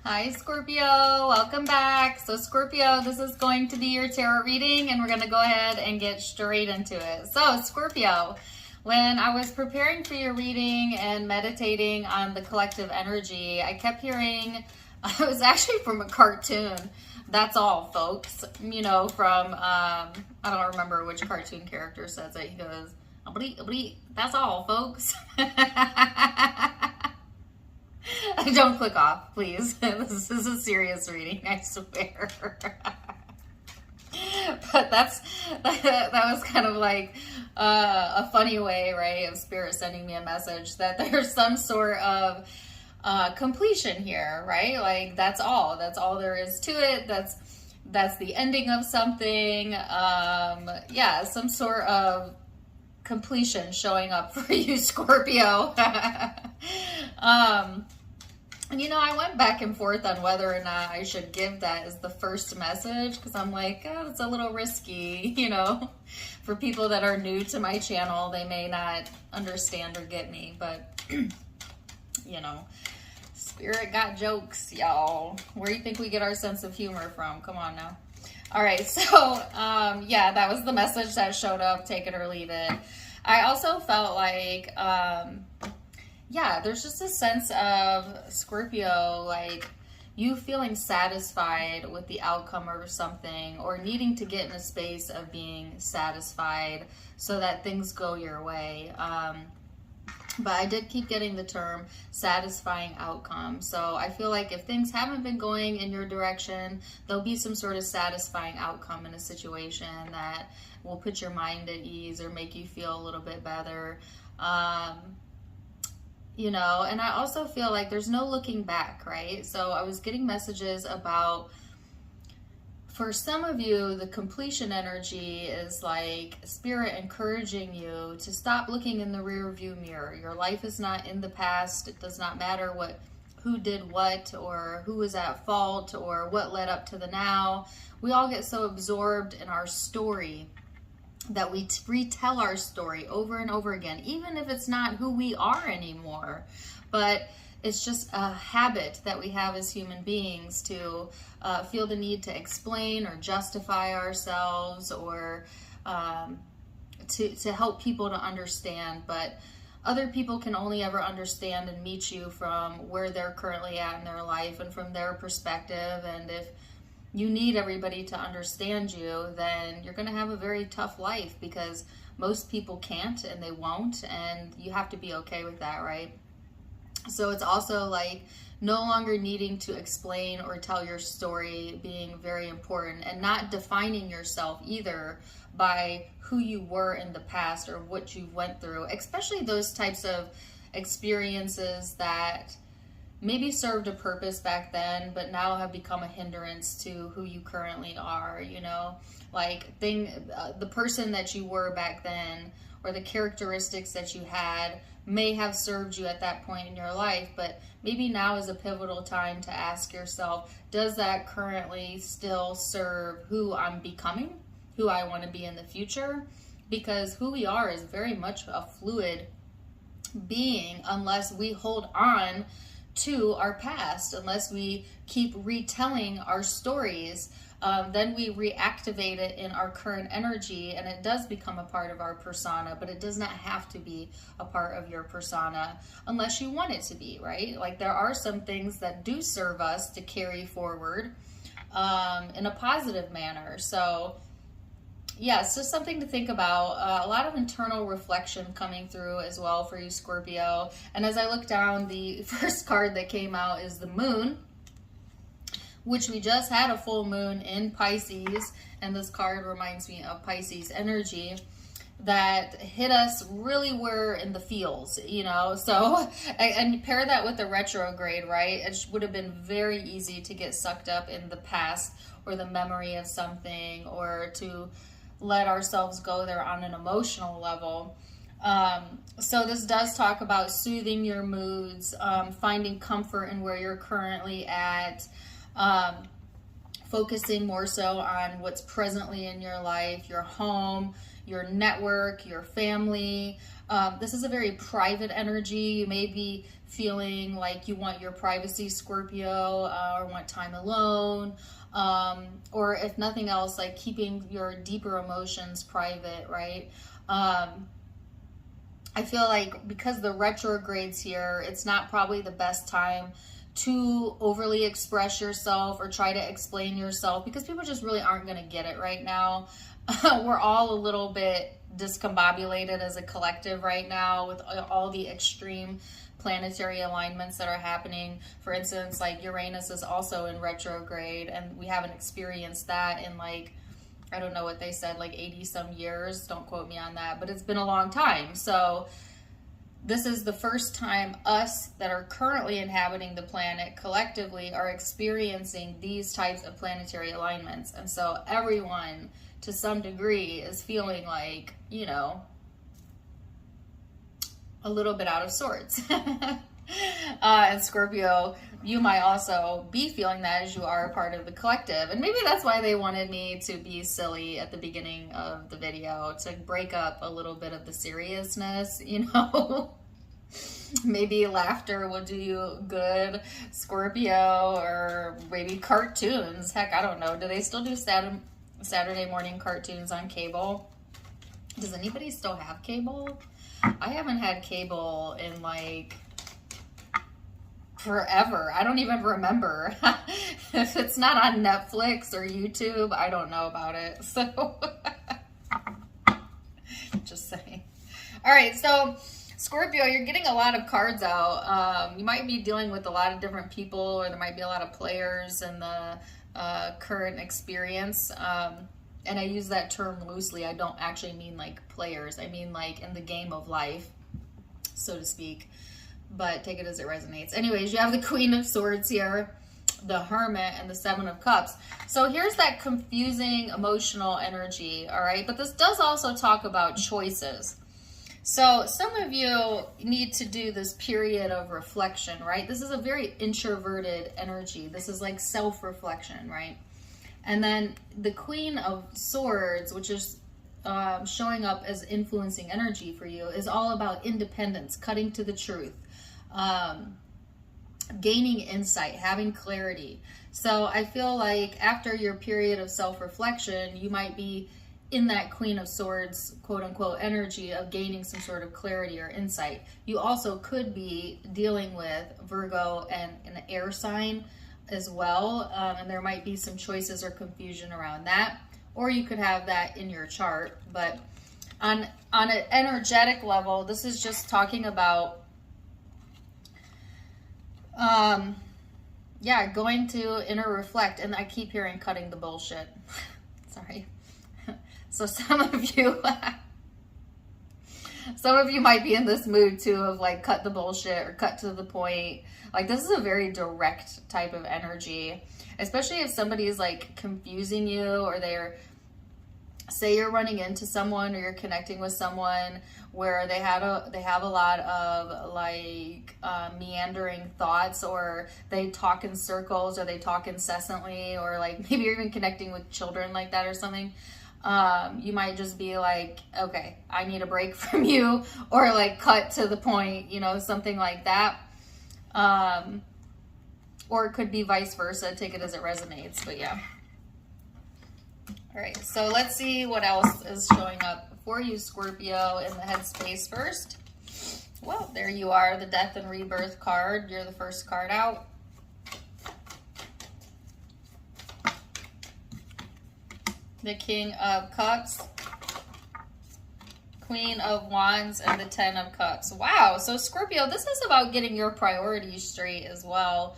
Hi Scorpio, welcome back. So Scorpio, this is going to be your tarot reading and we're going to go ahead and get straight into it. So Scorpio, when I was preparing for your reading and meditating on the collective energy, I kept hearing, it was actually from a cartoon. That's all, folks. You know, from, I don't remember which cartoon character says it. He goes, "Bleep, bleep, that's all, folks." Don't click off, please. This is a serious reading, I swear. But that was kind of like a funny way, right, of Spirit sending me a message that there's some sort of completion here, right? Like that's all there is to it. That's the ending of something. Yeah, some sort of completion showing up for you, Scorpio. And you know, I went back and forth on whether or not I should give that as the first message, because I'm like, oh, it's a little risky, you know, for people that are new to my channel. They may not understand or get me, but you know, Spirit got jokes, y'all. Where do you think we get our sense of humor from? Come on now. All right, so yeah, that was the message that showed up. Take it or leave it. I also felt like yeah, there's just a sense of Scorpio, like you feeling satisfied with the outcome or something, or needing to get in a space of being satisfied so that things go your way. But I did keep getting the term satisfying outcome. So I feel like if things haven't been going in your direction, there'll be some sort of satisfying outcome in a situation that will put your mind at ease or make you feel a little bit better. You know, and I also feel like there's no looking back, right? So I was getting messages about, for some of you, the completion energy is like Spirit encouraging you to stop looking in the rear view mirror. Your life is not in the past. It does not matter who did what, or who was at fault, or what led up to the now. We all get so absorbed in our story that we retell our story over and over again, even if it's not who we are anymore. But it's just a habit that we have as human beings to feel the need to explain or justify ourselves, or to help people to understand. But other people can only ever understand and meet you from where they're currently at in their life and from their perspective. And if you need everybody to understand you, then you're going to have a very tough life, because most people can't and they won't, and you have to be okay with that, right? So it's also like no longer needing to explain or tell your story being very important, and not defining yourself either by who you were in the past or what you went through, especially those types of experiences that maybe served a purpose back then, but now have become a hindrance to who you currently are, you know? Like the person that you were back then, or the characteristics that you had, may have served you at that point in your life, but maybe now is a pivotal time to ask yourself, does that currently still serve who I'm becoming, who I want to be in the future? Because who we are is very much a fluid being unless we hold on to our past, unless we keep retelling our stories. Then we reactivate it in our current energy, and it does become a part of our persona, but it does not have to be a part of your persona unless you want it to be, right? Like there are some things that do serve us to carry forward in a positive manner. So yeah, it's just something to think about. A lot of internal reflection coming through as well for you, Scorpio. And as I look down, the first card that came out is the Moon, which we just had a full moon in Pisces. And this card reminds me of Pisces energy that hit us really were in the feels, you know? So, and pair that with the retrograde, right? It would have been very easy to get sucked up in the past or the memory of something, or to let ourselves go there on an emotional level. So this does talk about soothing your moods, finding comfort in where you're currently at, focusing more so on what's presently in your life, your home, your network, your family. This is a very private energy. You may be feeling like you want your privacy, Scorpio, or want time alone. Or if nothing else, like keeping your deeper emotions private, right? I feel like because the retrogrades here, it's not probably the best time to overly express yourself or try to explain yourself, because people just really aren't going to get it right now. We're all a little bit discombobulated as a collective right now with all the extreme planetary alignments that are happening. For instance, like Uranus is also in retrograde, and we haven't experienced that in like, I don't know what they said, like 80 some years. Don't quote me on that, but it's been a long time. So this is the first time us that are currently inhabiting the planet collectively are experiencing these types of planetary alignments. And so everyone to some degree is feeling like, you know, a little bit out of sorts. And Scorpio, you might also be feeling that as you are a part of the collective. And maybe that's why they wanted me to be silly at the beginning of the video, to break up a little bit of the seriousness, you know. Maybe laughter will do you good, Scorpio, or maybe cartoons. Heck, I don't know. Do they still do Saturday morning cartoons on cable? Does anybody still have cable? I haven't had cable in like forever. I don't even remember. If it's not on Netflix or YouTube, I don't know about it. So just saying. All right, so Scorpio, you're getting a lot of cards out. You might be dealing with a lot of different people, or there might be a lot of players in the current experience. And I use that term loosely. I don't actually mean like players. I mean like in the game of life, so to speak. But take it as it resonates. Anyways, you have the Queen of Swords here, the Hermit, and the Seven of Cups. So here's that confusing emotional energy, all right? But this does also talk about choices. So some of you need to do this period of reflection, right? This is a very introverted energy. This is like self-reflection, right? And then the Queen of Swords, which is showing up as influencing energy for you, is all about independence, cutting to the truth, gaining insight, having clarity. So I feel like after your period of self-reflection, you might be in that Queen of Swords, quote unquote, energy of gaining some sort of clarity or insight. You also could be dealing with Virgo and an air sign as well, and there might be some choices or confusion around that, or you could have that in your chart. But on an energetic level, this is just talking about yeah, going to inner reflect. And I keep hearing cutting the bullshit. Sorry. So some of you might be in this mood too of like cut the bullshit or cut to the point. Like this is a very direct type of energy, especially if somebody is like confusing you, or say you're running into someone or you're connecting with someone where they have a lot of like meandering thoughts, or they talk in circles, or they talk incessantly, or like maybe you're even connecting with children like that or something. You might just be like, okay, I need a break from you, or like cut to the point, you know, something like that. Or it could be vice versa. Take it as it resonates, but yeah. All right, so let's see what else is showing up for you, Scorpio, in the headspace first. Well, there you are, the Death and Rebirth card. You're the first card out. The King of Cups, Queen of Wands, and the Ten of Cups. Wow, so Scorpio, this is about getting your priorities straight as well.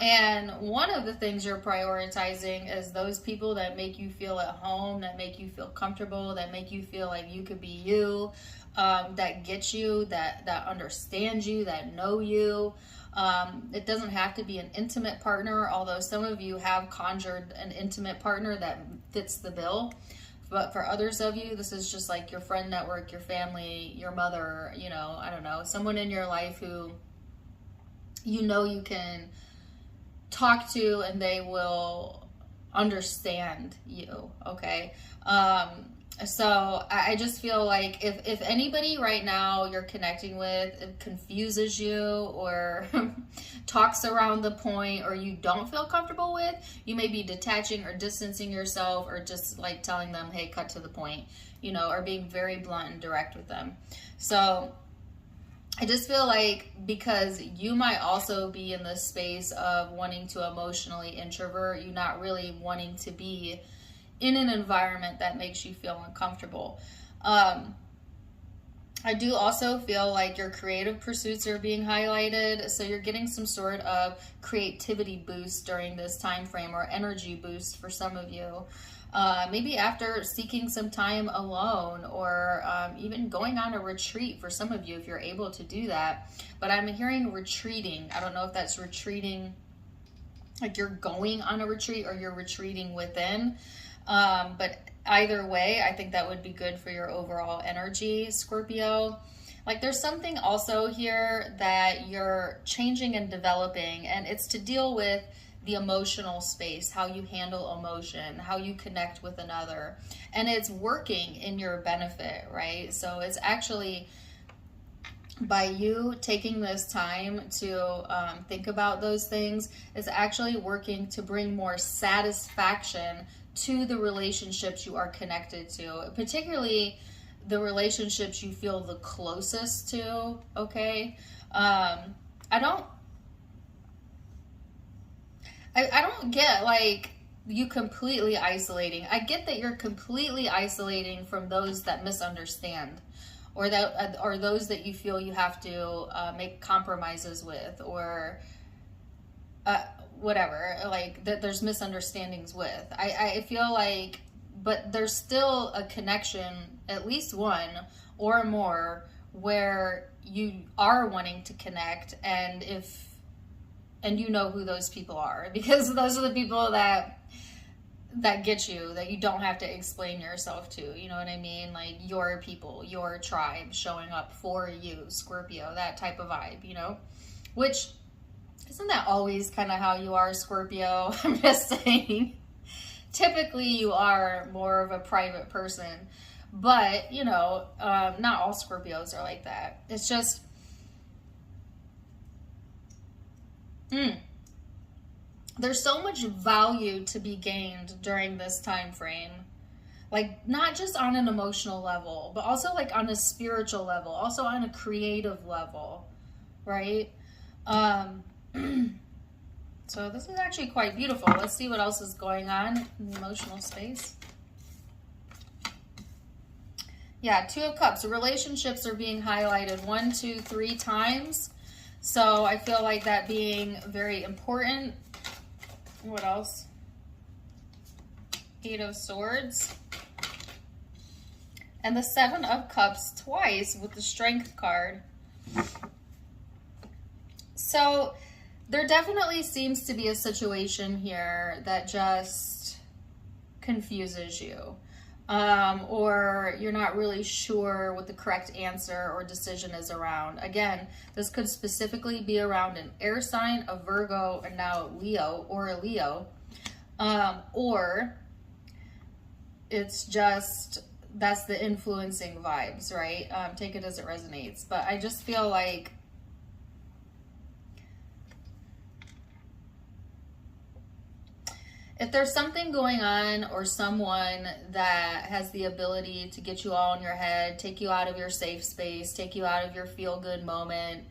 And one of the things you're prioritizing is those people that make you feel at home, that make you feel comfortable, that make you feel like you could be you, that get you, that understand you, that know you. It doesn't have to be an intimate partner, although some of you have conjured an intimate partner that fits the bill. But for others of you, this is just like your friend network, your family, your mother, you know, I don't know, someone in your life who you know you can talk to and they will understand you, okay? So I just feel like if anybody right now you're connecting with confuses you or talks around the point or you don't feel comfortable with, you may be detaching or distancing yourself or just like telling them, hey, cut to the point, you know, or being very blunt and direct with them. So I just feel like because you might also be in this space of wanting to emotionally introvert, you not really wanting to be in an environment that makes you feel uncomfortable. I do also feel like your creative pursuits are being highlighted, so you're getting some sort of creativity boost during this time frame, or energy boost for some of you. Maybe after seeking some time alone, or even going on a retreat for some of you if you're able to do that. But I'm hearing retreating. I don't know if that's retreating like you're going on a retreat or you're retreating within. But either way, I think that would be good for your overall energy, Scorpio. Like there's something also here that you're changing and developing, and it's to deal with the emotional space, how you handle emotion, how you connect with another. And it's working in your benefit, right? So it's actually by you taking this time to think about those things, it's actually working to bring more satisfaction to the relationships you are connected to, particularly the relationships you feel the closest to, okay? I don't get like you completely isolating. I get that you're completely isolating from those that misunderstand, or those that you feel you have to make compromises with, or whatever, like that there's misunderstandings with. I feel like, but there's still a connection, at least one or more, where you are wanting to connect, and you know who those people are, because those are the people that get you, that you don't have to explain yourself to, you know what I mean? Like your people, your tribe showing up for you, Scorpio, that type of vibe, you know? Which, isn't that always kind of how you are, Scorpio? I'm just saying. Typically, you are more of a private person. But, you know, not all Scorpios are like that. It's just... there's so much value to be gained during this time frame. Like, not just on an emotional level, but also, like, on a spiritual level. Also on a creative level. Right? So this is actually quite beautiful. Let's see what else is going on in the emotional space. Yeah, Two of Cups. Relationships are being highlighted 1, 2, 3 times. So I feel like that being very important. What else? 8 of Swords. And the 7 of Cups twice with the Strength card. So there definitely seems to be a situation here that just confuses you. Or you're not really sure what the correct answer or decision is around. Again, this could specifically be around an air sign, a Virgo, and now Leo, or a Leo. Or it's just, that's the influencing vibes, right? Take it as it resonates. But I just feel like if there's something going on or someone that has the ability to get you all in your head, take you out of your safe space, take you out of your feel-good moment,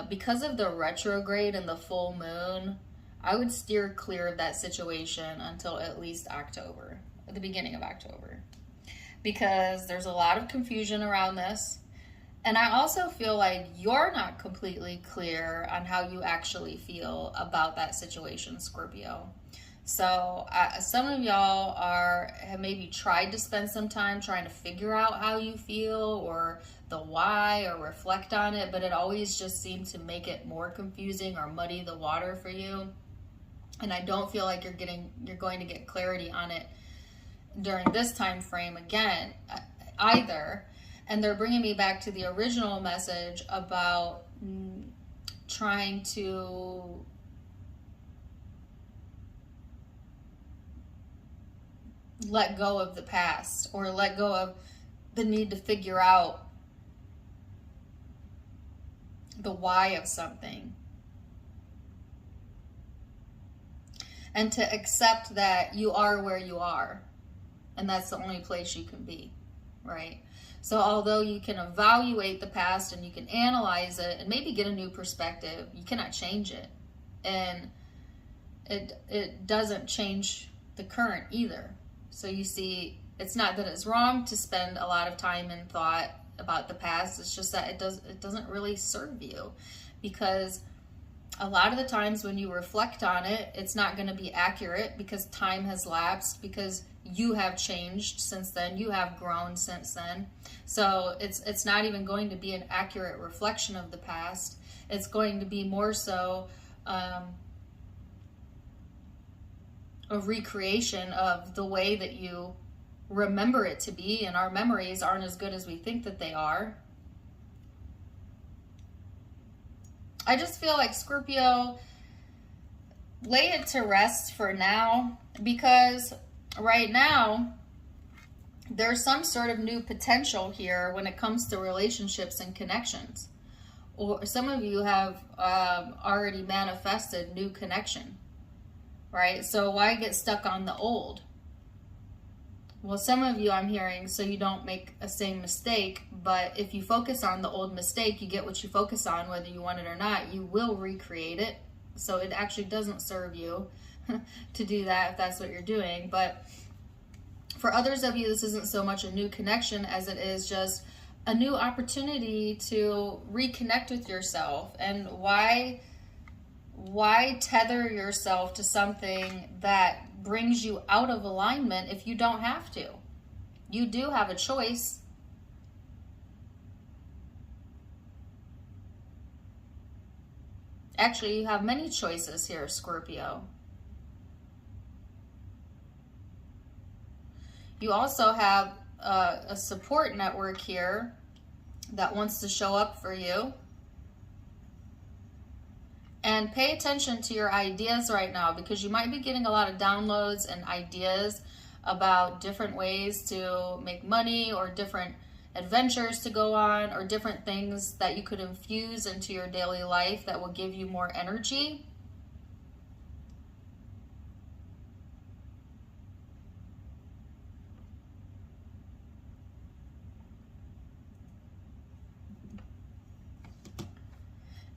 because of the retrograde and the full moon, I would steer clear of that situation until at least October, at the beginning of October. Because there's a lot of confusion around this. And I also feel like you're not completely clear on how you actually feel about that situation, Scorpio. So some of y'all have maybe tried to spend some time trying to figure out how you feel, or the why, or reflect on it, but it always just seemed to make it more confusing or muddy the water for you. And I don't feel like you're going to get clarity on it during this time frame again, either. And they're bringing me back to the original message about trying to let go of the past or let go of the need to figure out the why of something. And to accept that you are where you are. And that's the only place you can be, right? So although you can evaluate the past and you can analyze it and maybe get a new perspective, you cannot change it. And it doesn't change the current either. So you see, it's not that it's wrong to spend a lot of time and thought about the past. It's just that it doesn't really serve you, because a lot of the times when you reflect on it, it's not going to be accurate because time has lapsed, because you have changed since then, you have grown since then. So it's not even going to be an accurate reflection of the past. It's going to be more so a recreation of the way that you remember it to be, and our memories aren't as good as we think that they are. I just feel like, Scorpio, lay it to rest for now, because right now there's some sort of new potential here when it comes to relationships and connections. Or some of you have already manifested new connection, right? So why get stuck on the old? Well, some of you I'm hearing, so you don't make a same mistake, but if you focus on the old mistake, you get what you focus on, whether you want it or not. You will recreate it. So it actually doesn't serve you to do that if that's what you're doing. But for others of you, this isn't so much a new connection as it is just a new opportunity to reconnect with yourself. And why tether yourself to something that brings you out of alignment if you don't have to? You do have a choice. Actually, you have many choices here, Scorpio. You also have a support network here that wants to show up for you. And pay attention to your ideas right now, because you might be getting a lot of downloads and ideas about different ways to make money, or different adventures to go on, or different things that you could infuse into your daily life that will give you more energy.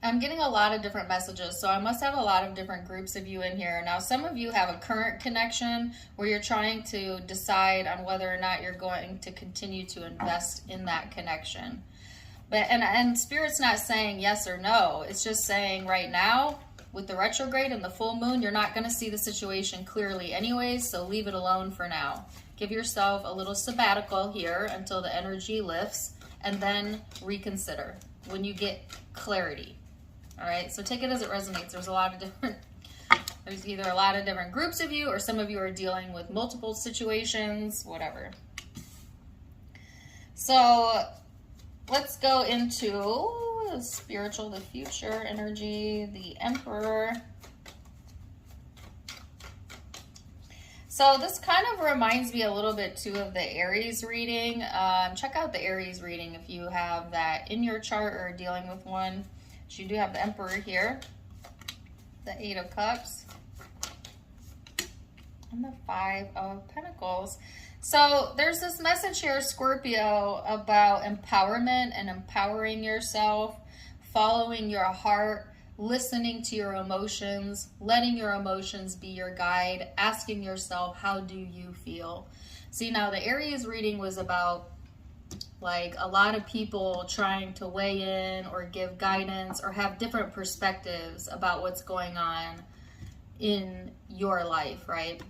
I'm getting a lot of different messages, so I must have a lot of different groups of you in here. Now, some of you have a current connection where you're trying to decide on whether or not you're going to continue to invest in that connection. But and Spirit's not saying yes or no. It's just saying right now, with the retrograde and the full moon, you're not going to see the situation clearly anyways, so leave it alone for now. Give yourself a little sabbatical here until the energy lifts, and then reconsider when you get clarity. All right, so take it as it resonates. There's either a lot of different groups of you, or some of you are dealing with multiple situations, whatever. So let's go into the spiritual, the future energy, the Emperor. So this kind of reminds me a little bit too of the Aries reading. Check out the Aries reading if you have that in your chart or are dealing with one. You do have the Emperor here, the Eight of Cups, and the Five of Pentacles. So there's this message here, Scorpio, about empowerment and empowering yourself, following your heart, listening to your emotions, letting your emotions be your guide, asking yourself, how do you feel? See, now the Aries reading was about like a lot of people trying to weigh in or give guidance or have different perspectives about what's going on in your life, right?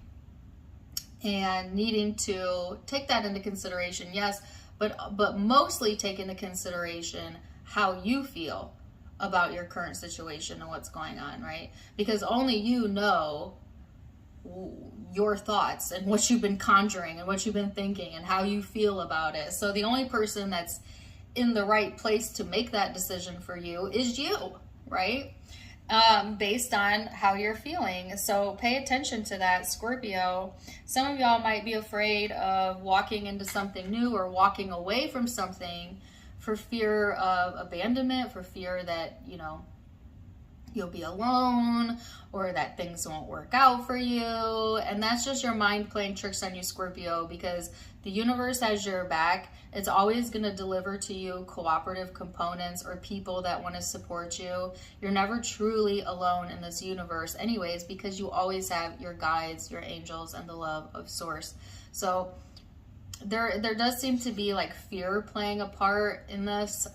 And needing to take that into consideration, yes, but mostly take into consideration how you feel about your current situation and what's going on, right? Because only you know your thoughts and what you've been conjuring and what you've been thinking and how you feel about it. So the only person that's in the right place to make that decision for you is you, right? based on how you're feeling. So pay attention to that, Scorpio. Some of y'all might be afraid of walking into something new or walking away from something for fear of abandonment, for fear that, you know, you'll be alone or that things won't work out for you. And that's just your mind playing tricks on you, Scorpio, because the universe has your back. It's always going to deliver to you cooperative components or people that want to support you. You're never truly alone in this universe anyways, because you always have your guides, your angels, and the love of source. So there does seem to be like fear playing a part in this,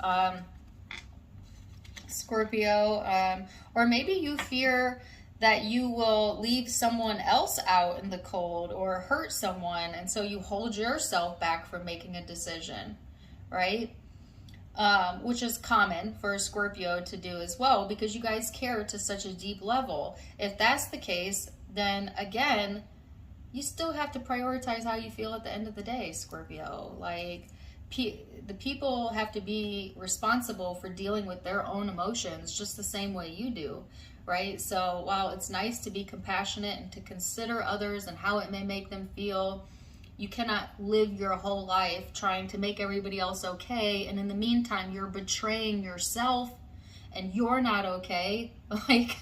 Scorpio, or maybe you fear that you will leave someone else out in the cold or hurt someone, and so you hold yourself back from making a decision, right? Which is common for a Scorpio to do as well, because you guys care to such a deep level. If that's the case, then again, you still have to prioritize how you feel at the end of the day, Scorpio. Like, the people have to be responsible for dealing with their own emotions just the same way you do, right? So while it's nice to be compassionate and to consider others and how it may make them feel, you cannot live your whole life trying to make everybody else okay, and in the meantime you're betraying yourself and you're not okay. Like,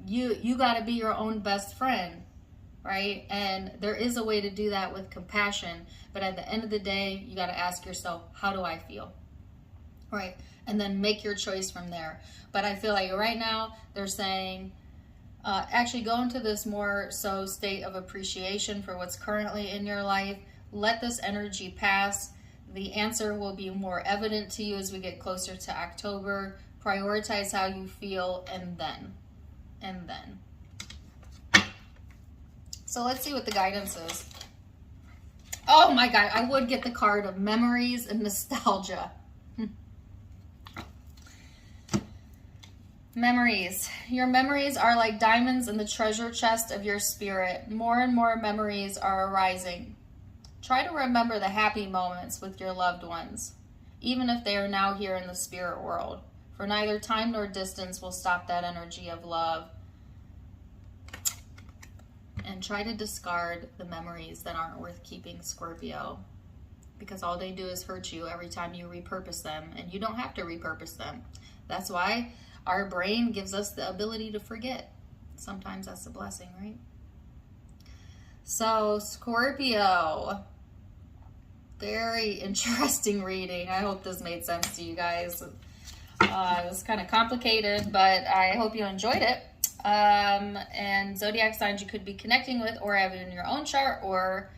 you got to be your own best friend, right? And there is a way to do that with compassion, but at the end of the day, you got to ask yourself, how do I feel, right? And then make your choice from there. But I feel like right now they're saying, actually go into this more so state of appreciation for what's currently in your life. Let this energy pass. The answer will be more evident to you as we get closer to October. Prioritize how you feel, and then. So let's see what the guidance is. Oh my God, I would get the card of memories and nostalgia. Memories. Your memories are like diamonds in the treasure chest of your spirit. More and more memories are arising. Try to remember the happy moments with your loved ones, even if they are now here in the spirit world, for neither time nor distance will stop that energy of love. And try to discard the memories that aren't worth keeping, Scorpio, because all they do is hurt you every time you repurpose them, and you don't have to repurpose them. That's why our brain gives us the ability to forget. Sometimes that's a blessing, right? So, Scorpio, very interesting reading. I hope this made sense to you guys. It was kind of complicated, but I hope you enjoyed it. And zodiac signs you could be connecting with or have in your own chart, or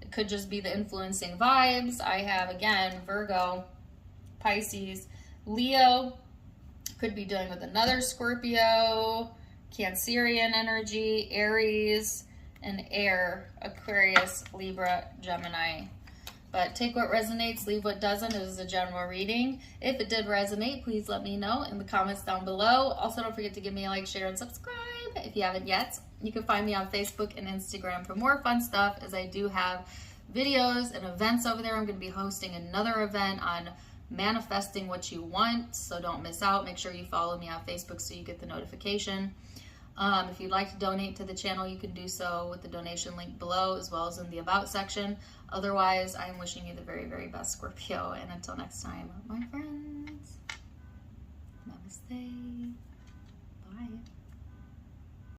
it could just be the influencing vibes. I have, again, Virgo, Pisces, Leo, could be dealing with another Scorpio, Cancerian energy, Aries, and Air, Aquarius, Libra, Gemini. But take what resonates, leave what doesn't. It is a general reading. If it did resonate, please let me know in the comments down below. Also, don't forget to give me a like, share, and subscribe if you haven't yet. You can find me on Facebook and Instagram for more fun stuff, as I do have videos and events over there. I'm going to be hosting another event on manifesting what you want, so don't miss out. Make sure you follow me on Facebook so you get the notification. If you'd like to donate to the channel, you can do so with the donation link below, as well as in the About section. Otherwise, I am wishing you the very, very best, Scorpio. And until next time, my friends, namaste. Bye.